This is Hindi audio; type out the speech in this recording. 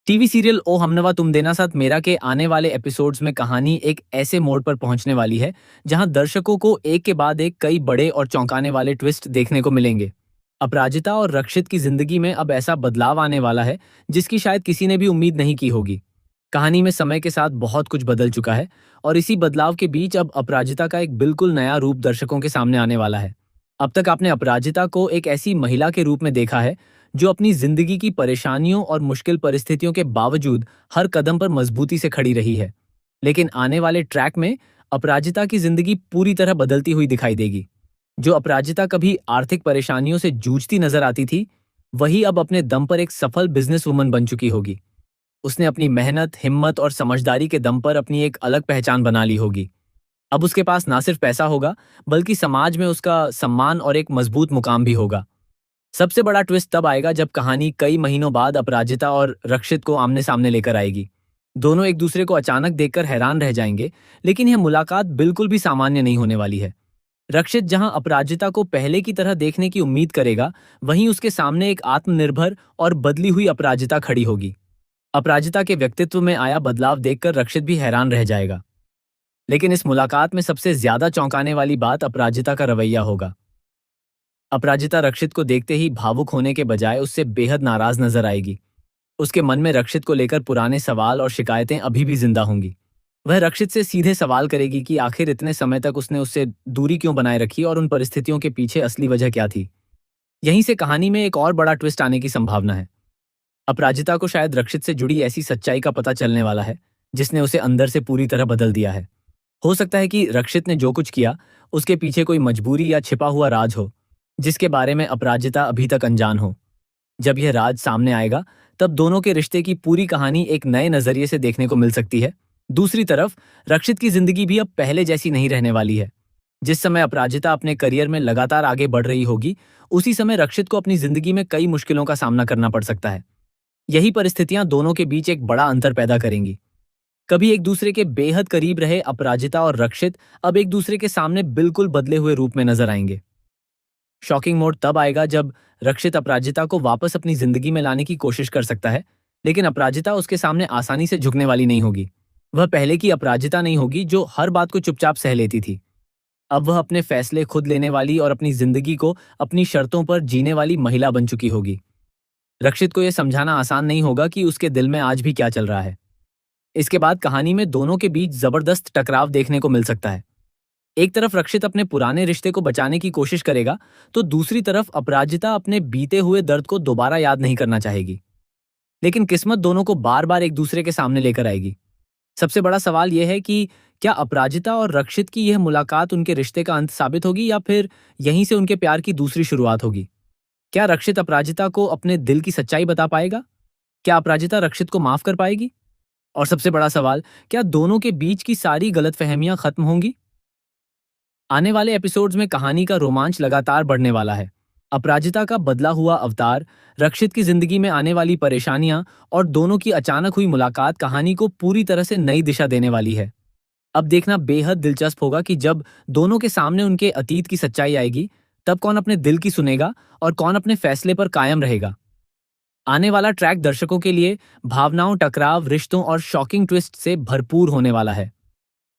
टीवी सीरियल ओ हमनवा तुम देना साथ मेरा के आने वाले एपिसोड्स में कहानी एक ऐसे मोड़ पर पहुंचने वाली है जहां दर्शकों को एक के बाद एक कई बड़े और चौंकाने वाले ट्विस्ट देखने को मिलेंगे। अपराजिता और रक्षित की जिंदगी में अब ऐसा बदलाव आने वाला है जिसकी शायद किसी ने भी उम्मीद नहीं की होगी। कहानी में समय के साथ बहुत कुछ बदल चुका है और इसी बदलाव के बीच अब अपराजिता का एक बिल्कुल नया रूप दर्शकों के सामने आने वाला है। अब तक आपने अपराजिता को एक ऐसी महिला के रूप में देखा है जो अपनी जिंदगी की परेशानियों और मुश्किल परिस्थितियों के बावजूद हर कदम पर मजबूती से खड़ी रही है। लेकिन आने वाले ट्रैक में अपराजिता की जिंदगी पूरी तरह बदलती हुई दिखाई देगी। जो अपराजिता कभी आर्थिक परेशानियों से जूझती नजर आती थी, वही अब अपने दम पर एक सफल बिजनेस वुमन बन चुकी होगी। उसने अपनी मेहनत, हिम्मत और समझदारी के दम पर अपनी एक अलग पहचान बना ली होगी। अब उसके पास ना सिर्फ पैसा होगा, बल्कि समाज में उसका सम्मान और एक मजबूत मुकाम भी होगा। सबसे बड़ा ट्विस्ट तब आएगा जब कहानी कई महीनों बाद अपराजिता और रक्षित को आमने सामने लेकर आएगी। दोनों एक दूसरे को अचानक देखकर हैरान रह जाएंगे, लेकिन यह मुलाकात बिल्कुल भी सामान्य नहीं होने वाली है। रक्षित जहां अपराजिता को पहले की तरह देखने की उम्मीद करेगा, वहीं उसके सामने एक आत्मनिर्भर और बदली हुई अपराजिता खड़ी होगी। अपराजिता के व्यक्तित्व में आया बदलाव देखकर रक्षित भी हैरान रह जाएगा। लेकिन इस मुलाकात में सबसे ज्यादा चौंकाने वाली बात अपराजिता का रवैया होगा। अपराजिता रक्षित को देखते ही भावुक होने के बजाय उससे बेहद नाराज नजर आएगी। उसके मन में रक्षित को लेकर पुराने सवाल और शिकायतें अभी भी जिंदा होंगी। वह रक्षित से सीधे सवाल करेगी कि आखिर इतने समय तक उसने उससे दूरी क्यों बनाए रखी और उन परिस्थितियों के पीछे असली वजह क्या थी। यहीं से कहानी में एक और बड़ा ट्विस्ट आने की संभावना है। अपराजिता को शायद रक्षित से जुड़ी ऐसी सच्चाई का पता चलने वाला है जिसने उसे अंदर से पूरी तरह बदल दिया है। हो सकता है कि रक्षित ने जो कुछ किया उसके पीछे कोई मजबूरी या छिपा हुआ राज हो, जिसके बारे में अपराजिता अभी तक अनजान हो। जब यह राज सामने आएगा, तब दोनों के रिश्ते की पूरी कहानी एक नए नजरिए से देखने को मिल सकती है। दूसरी तरफ रक्षित की जिंदगी भी अब पहले जैसी नहीं रहने वाली है। जिस समय अपराजिता अपने करियर में लगातार आगे बढ़ रही होगी, उसी समय रक्षित को अपनी जिंदगी में कई मुश्किलों का सामना करना पड़ सकता है। यही परिस्थितियां दोनों के बीच एक बड़ा अंतर पैदा करेंगी। कभी एक दूसरे के बेहद करीब रहे अपराजिता और रक्षित अब एक दूसरे के सामने बिल्कुल बदले हुए रूप में नजर आएंगे। शॉकिंग मोड तब आएगा जब रक्षित अपराजिता को वापस अपनी जिंदगी में लाने की कोशिश कर सकता है, लेकिन अपराजिता उसके सामने आसानी से झुकने वाली नहीं होगी। वह पहले की अपराजिता नहीं होगी जो हर बात को चुपचाप सह लेती थी। अब वह अपने फैसले खुद लेने वाली और अपनी जिंदगी को अपनी शर्तों पर जीने वाली महिला बन चुकी होगी। रक्षित को यह समझाना आसान नहीं होगा कि उसके दिल में आज भी क्या चल रहा है। इसके बाद कहानी में दोनों के बीच जबरदस्त टकराव देखने को मिल सकता है। एक तरफ रक्षित अपने पुराने रिश्ते को बचाने की कोशिश करेगा, तो दूसरी तरफ अपराजिता अपने बीते हुए दर्द को दोबारा याद नहीं करना चाहेगी। लेकिन किस्मत दोनों को बार बार एक दूसरे के सामने लेकर आएगी। सबसे बड़ा सवाल यह है कि क्या अपराजिता और रक्षित की यह मुलाकात उनके रिश्ते का अंत साबित होगी या फिर यहीं से उनके प्यार की दूसरी शुरुआत होगी। क्या रक्षित अपराजिता को अपने दिल की सच्चाई बता पाएगा? क्या अपराजिता रक्षित को माफ कर पाएगी? और सबसे बड़ा सवाल, क्या दोनों के बीच की सारी गलतफहमियां खत्म होंगी? आने वाले एपिसोड्स में कहानी का रोमांच लगातार बढ़ने वाला है। अपराजिता का बदला हुआ अवतार, रक्षित की जिंदगी में आने वाली परेशानियां और दोनों की अचानक हुई मुलाकात कहानी को पूरी तरह से नई दिशा देने वाली है। अब देखना बेहद दिलचस्प होगा कि जब दोनों के सामने उनके अतीत की सच्चाई आएगी, तब कौन अपने दिल की सुनेगा और कौन अपने फैसले पर कायम रहेगा। आने वाला ट्रैक दर्शकों के लिए भावनाओं, टकराव, रिश्तों और शॉकिंग ट्विस्ट से भरपूर होने वाला है।